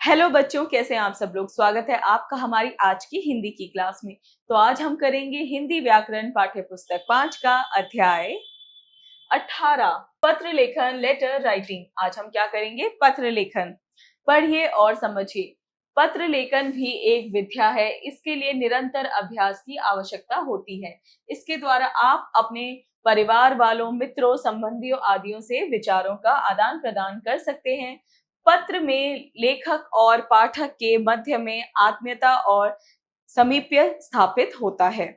Hello बच्चों, कैसे हैं आप सब लोग। स्वागत है आपका हमारी आज की हिंदी की क्लास में। तो आज हम करेंगे हिंदी व्याकरण पाठ्य पुस्तक 5 का अध्याय 18 पत्र लेखन, लेटर राइटिंग। आज हम क्या करेंगे? पत्र लेखन। पढ़िए और समझिए। पत्र लेखन भी एक विद्या है। इसके लिए निरंतर अभ्यास की आवश्यकता होती है। इसके द्वारा आप अपने परिवार वालों, मित्रों, संबंधियों आदियों से विचारों का आदान प्रदान कर सकते हैं। पत्र में लेखक और पाठक के मध्य में आत्मीयता और समीप्य स्थापित होता है।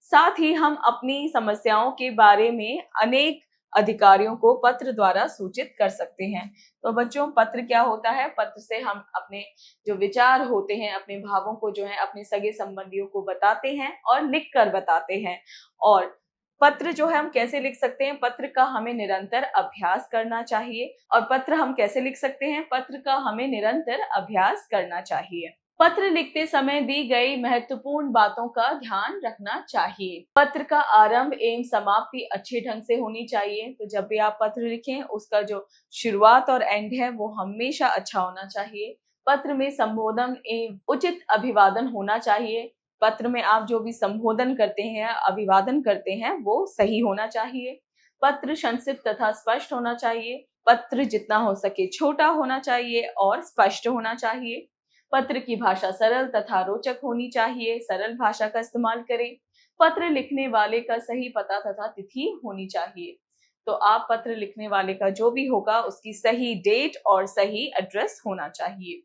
साथ ही हम अपनी समस्याओं के बारे में अनेक अधिकारियों को पत्र द्वारा सूचित कर सकते हैं। तो बच्चों, पत्र क्या होता है? पत्र से हम अपने जो विचार होते हैं, अपने भावों को जो है अपने सगे संबंधियों को बताते हैं और लिख कर बताते हैं। और पत्र जो है हम कैसे लिख सकते हैं? पत्र का हमें निरंतर अभ्यास करना चाहिए। और पत्र हम कैसे लिख सकते हैं? पत्र का हमें निरंतर अभ्यास करना चाहिए। पत्र लिखते समय दी गई महत्वपूर्ण बातों का ध्यान रखना चाहिए। पत्र का आरंभ एवं समाप्ति अच्छे ढंग से होनी चाहिए। तो जब भी आप पत्र लिखें, उसका जो शुरुआत और एंड है वो हमेशा अच्छा होना चाहिए। पत्र में संबोधन एवं उचित अभिवादन होना चाहिए। पत्र में आप जो भी संबोधन करते हैं, अभिवादन करते हैं, वो सही होना चाहिए। पत्र संक्षिप्त तथा स्पष्ट होना चाहिए। पत्र जितना हो सके छोटा होना चाहिए और स्पष्ट होना चाहिए। पत्र की भाषा सरल तथा रोचक होनी चाहिए। सरल भाषा का इस्तेमाल करें। पत्र लिखने वाले का सही पता तथा तिथि होनी चाहिए। तो आप पत्र लिखने वाले का जो भी होगा उसकी सही डेट और सही एड्रेस होना चाहिए।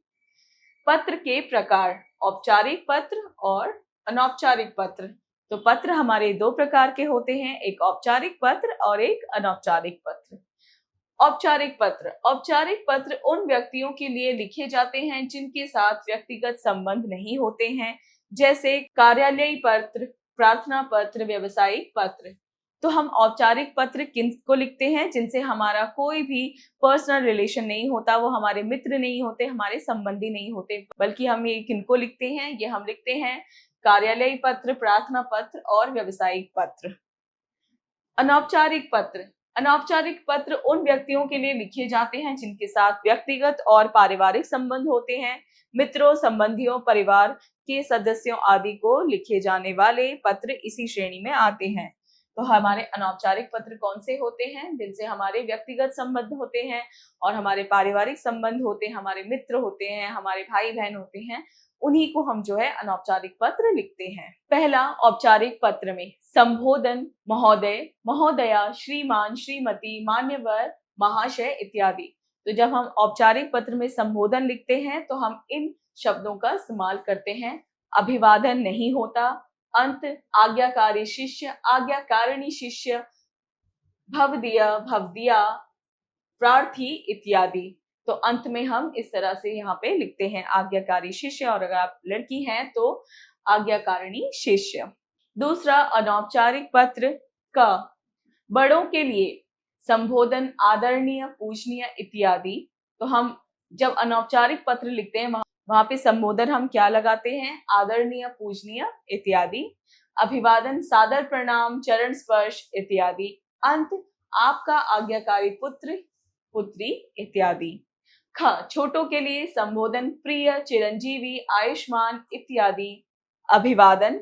पत्र के प्रकार, औपचारिक पत्र और अनौपचारिक पत्र। तो पत्र हमारे दो प्रकार के होते हैं, एक औपचारिक पत्र और एक अनौपचारिक पत्र। औपचारिक पत्र उन व्यक्तियों के लिए लिखे जाते हैं जिनके साथ व्यक्तिगत संबंध नहीं होते हैं, जैसे कार्यालयी पत्र, प्रार्थना पत्र, व्यवसायिक पत्र। तो हम औपचारिक पत्र किनको लिखते हैं? जिनसे हमारा कोई भी पर्सनल रिलेशन नहीं होता, वो हमारे मित्र नहीं होते, हमारे संबंधी नहीं होते, बल्कि हम ये किनको लिखते हैं? ये हम लिखते हैं कार्यालयी पत्र, प्रार्थना पत्र और व्यवसायिक पत्र। अनौपचारिक पत्र उन व्यक्तियों के लिए लिखे जाते हैं जिनके साथ व्यक्तिगत और पारिवारिक संबंध होते हैं। मित्रों, संबंधियों, परिवार के सदस्यों आदि को लिखे जाने वाले पत्र इसी श्रेणी में आते हैं। तो हमारे अनौपचारिक पत्र कौन से होते हैं? जिनसे हमारे व्यक्तिगत संबंध होते हैं और हमारे पारिवारिक संबंध होते हैं, हमारे मित्र होते हैं, हमारे भाई बहन होते हैं, उन्हीं को हम जो है अनौपचारिक पत्र लिखते हैं। पहला, औपचारिक पत्र में संबोधन महोदय, महोदया, श्रीमान, श्रीमती, मान्यवर, महाशय इत्यादि। तो जब हम औपचारिक पत्र में संबोधन लिखते हैं तो हम इन शब्दों का इस्तेमाल करते हैं। अभिवादन नहीं होता। अंत आज्ञाकारी शिष्य, आज्ञाकारिणी शिष्य, भवदीय, भवदिया, प्रार्थी इत्यादि। तो अंत में हम इस तरह से यहाँ पे लिखते हैं आज्ञाकारी शिष्य, और अगर आप लड़की हैं तो आज्ञाकारिणी शिष्य। दूसरा, अनौपचारिक पत्र का बड़ों के लिए संबोधन आदरणीय, पूजनीय इत्यादि। तो हम जब अनौपचारिक पत्र लिखते हैं वहां पे संबोधन हम क्या लगाते हैं? आदरणीय, पूजनीय इत्यादि। अभिवादन सादर प्रणाम, चरण स्पर्श इत्यादि। अंत आपका आज्ञाकारी पुत्र, पुत्री इत्यादि। छोटों के लिए संबोधन प्रिय, चिरंजीवी, आयुष्मान इत्यादि। अभिवादन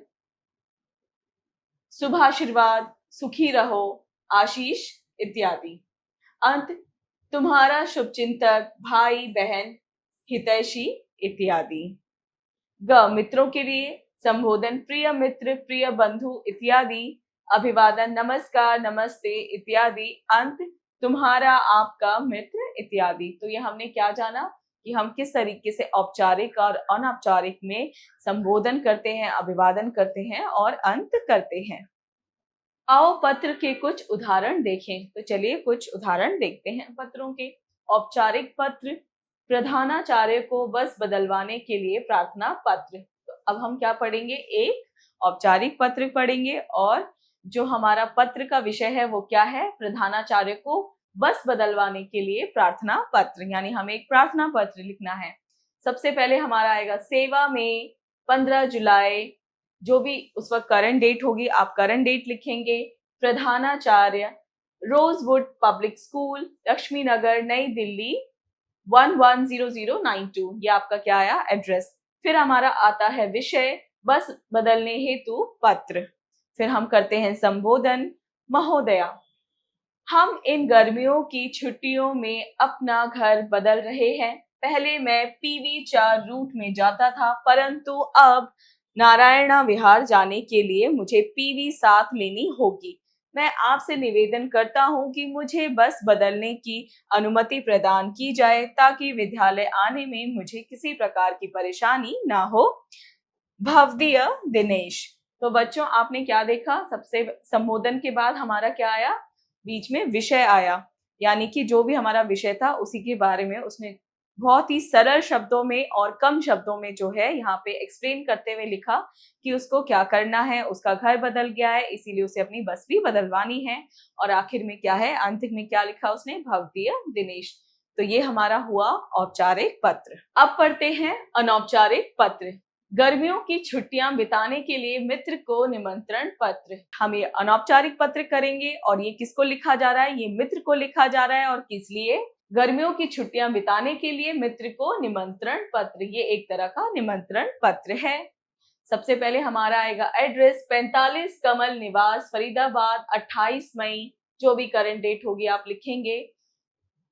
शुभाशीर्वाद, सुखी रहो, आशीष इत्यादि। अंत तुम्हारा शुभचिंतक, भाई बहन, हितैषी इत्यादि। मित्रों के लिए संबोधन प्रिय मित्र, प्रिय बंधु इत्यादि। अभिवादन नमस्कार, नमस्ते इत्यादि। अंत तुम्हारा, आपका मित्र इत्यादि। तो ये हमने क्या जाना कि हम किस तरीके से औपचारिक और अनौपचारिक में संबोधन करते हैं, अभिवादन करते हैं और अंत करते हैं। आओ पत्र के कुछ उदाहरण देखें। तो चलिए कुछ उदाहरण देखते हैं पत्रों के। औपचारिक पत्र, प्रधानाचार्य को बस बदलवाने के लिए प्रार्थना पत्र। तो अब हम क्या पढ़ेंगे? एक औपचारिक पत्र पढ़ेंगे, और जो हमारा पत्र का विषय है वो क्या है? प्रधानाचार्य को बस बदलवाने के लिए प्रार्थना पत्र, यानी हमें एक प्रार्थना पत्र लिखना है। सबसे पहले हमारा आएगा सेवा में 15 जुलाई, जो भी उस वक्त करंट डेट होगी आप करंट डेट लिखेंगे। प्रधानाचार्य, रोजवुड पब्लिक स्कूल, लक्ष्मी नगर, नई दिल्ली, 110092, ये आपका क्या आया, एड्रेस। फिर हमारा आता है विषय, बस बदलने हेतु पत्र। फिर हम करते हैं संबोधन, महोदया, हम इन गर्मियों की छुट्टियों में अपना घर बदल रहे हैं। पहले मैं पीवी 4 रूट में जाता था, परंतु अब नारायणा विहार जाने के लिए मुझे पीवी 7 लेनी होगी। मैं आपसे निवेदन करता हूं कि मुझे बस बदलने की अनुमति प्रदान की जाए, ताकि विद्यालय आने में मुझे किसी प्रकार की परेशानी ना हो। भवदीय दिनेश। तो बच्चों आपने क्या देखा, सबसे संबोधन के बाद हमारा क्या आया, बीच में विषय आया, यानी कि जो भी हमारा विषय था उसी के बारे में उसने बहुत ही सरल शब्दों में और कम शब्दों में जो है यहाँ पे एक्सप्लेन करते हुए लिखा कि उसको क्या करना है। उसका घर बदल गया है, इसीलिए उसे अपनी बस भी बदलवानी है। और आखिर में क्या है, अंत में क्या लिखा उसने, भवदीय दिनेश। तो ये हमारा हुआ औपचारिक पत्र। अब पढ़ते हैं अनौपचारिक पत्र। गर्मियों की छुट्टियां बिताने के लिए मित्र को निमंत्रण पत्र। हम ये अनौपचारिक पत्र करेंगे और ये किसको लिखा जा रहा है, ये मित्र को लिखा जा रहा है। और किस लिए, गर्मियों की छुट्टियां बिताने के लिए मित्र को निमंत्रण पत्र, ये एक तरह का निमंत्रण पत्र है। सबसे पहले हमारा आएगा एड्रेस, 45 कमल निवास, फरीदाबाद, 28 मई, जो भी करंट डेट होगी आप लिखेंगे।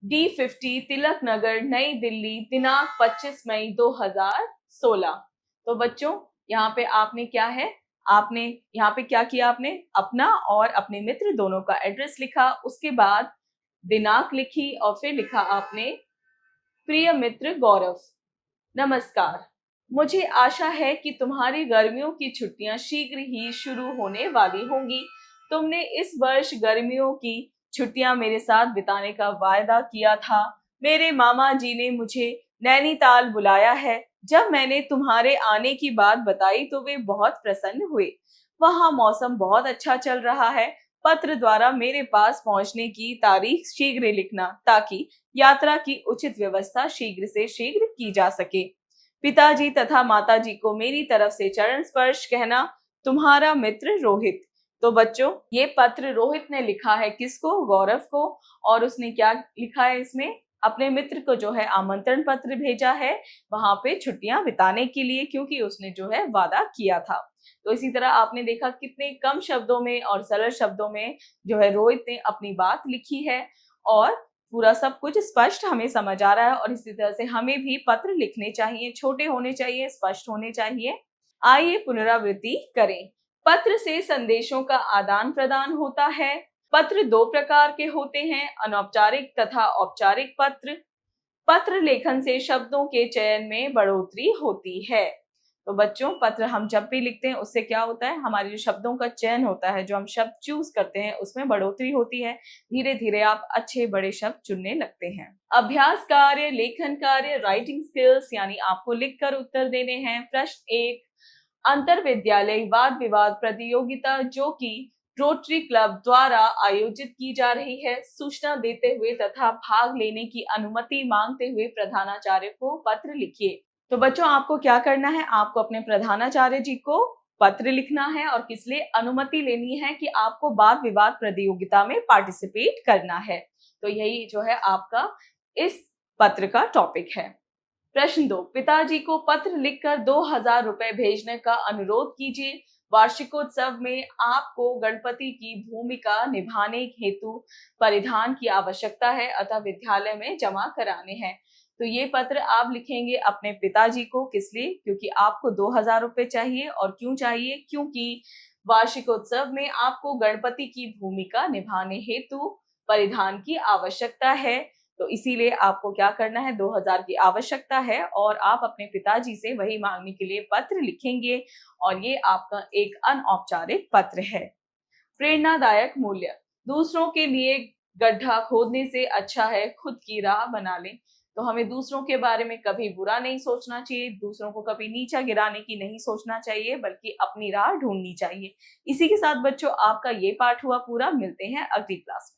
D50 तिलक नगर, नई दिल्ली, दिनांक 25 मई 2016। तो बच्चों यहाँ पे आपने क्या है, आपने यहाँ पे क्या किया, आपने अपना और अपने मित्र दोनों का एड्रेस लिखा, उसके बाद दिनांक लिखी और फिर लिखा आपने, प्रिय मित्र गौरव, नमस्कार, मुझे आशा है कि तुम्हारी गर्मियों की छुट्टियां शीघ्र ही शुरू होने वाली होंगी। तुमने इस वर्ष गर्मियों की छुट्टियां मेरे साथ बिताने का वायदा किया था। मेरे मामा जी ने मुझे नैनीताल बुलाया है। जब मैंने तुम्हारे आने की बात बताई तो वे बहुत प्रसन्न हुए। वहां मौसम बहुत अच्छा चल रहा है। पत्र द्वारा मेरे पास पहुंचने की तारीख शीघ्र लिखना, ताकि यात्रा की उचित व्यवस्था शीघ्र से शीघ्र की जा सके। पिताजी तथा माताजी को मेरी तरफ से चरण स्पर्श कहना, तुम्हारा मित्र रोहित। तो बच्चों ये पत्र रोहित ने लिखा है, किसको, गौरव को। और उसने क्या लिखा है इसमें, अपने मित्र को जो है आमंत्रण पत्र भेजा है वहां पे छुट्टियां बिताने के लिए, क्योंकि उसने जो है वादा किया था। तो इसी तरह आपने देखा कितने कम शब्दों में और सरल शब्दों में जो है रोहित ने अपनी बात लिखी है, और पूरा सब कुछ स्पष्ट हमें समझ आ रहा है। और इसी तरह से हमें भी पत्र लिखने चाहिए, छोटे होने चाहिए, स्पष्ट होने चाहिए। आइए पुनरावृत्ति करें। पत्र से संदेशों का आदान प्रदान होता है। पत्र 2 प्रकार के होते हैं, अनौपचारिक तथा औपचारिक पत्र। पत्र लेखन से शब्दों के चयन में बढ़ोतरी होती है। तो बच्चों पत्र हम जब भी लिखते हैं उससे क्या होता है, हमारे जो शब्दों का चयन होता है, जो हम शब्द चूज करते हैं उसमें बढ़ोतरी होती है। धीरे धीरे आप अच्छे बड़े शब्द चुनने लगते हैं। अभ्यास कार्य, लेखन कार्य, राइटिंग स्किल्स, यानी आपको लिखकर उत्तर देने हैं। प्रश्न 1, अंतर विद्यालय वाद विवाद प्रतियोगिता जो कि रोटरी क्लब द्वारा आयोजित की जा रही है, सूचना देते हुए तथा भाग लेने की अनुमति मांगते हुए प्रधानाचार्य को पत्र लिखिए। तो बच्चों आपको क्या करना है, आपको अपने प्रधानाचार्य जी को पत्र लिखना है और किस लिए, अनुमति लेनी है कि आपको वाद विवाद प्रतियोगिता में पार्टिसिपेट करना है। तो यही जो है आपका इस पत्र का टॉपिक है। प्रश्न 2, पिताजी को पत्र लिखकर 2000 रुपए भेजने का अनुरोध कीजिए। वार्षिकोत्सव में आपको गणपति की भूमिका निभाने हेतु परिधान की आवश्यकता है, अतः विद्यालय में जमा कराने हैं। तो ये पत्र आप लिखेंगे अपने पिताजी को, किस लिए, क्योंकि आपको 2000 रुपए चाहिए। और क्यों चाहिए, क्योंकि वार्षिकोत्सव में आपको गणपति की भूमिका निभाने हेतु परिधान की आवश्यकता है। तो इसीलिए आपको क्या करना है, 2000 की आवश्यकता है और आप अपने पिताजी से वही मांगने के लिए पत्र लिखेंगे। और ये आपका एक अनौपचारिक पत्र है। प्रेरणादायक मूल्य, दूसरों के लिए गड्ढा खोदने से अच्छा है खुद की राह बना लें। तो हमें दूसरों के बारे में कभी बुरा नहीं सोचना चाहिए, दूसरों को कभी नीचा गिराने की नहीं सोचना चाहिए, बल्कि अपनी राह ढूंढनी चाहिए। इसी के साथ बच्चों आपका ये पाठ हुआ पूरा। मिलते हैं अगली क्लास में।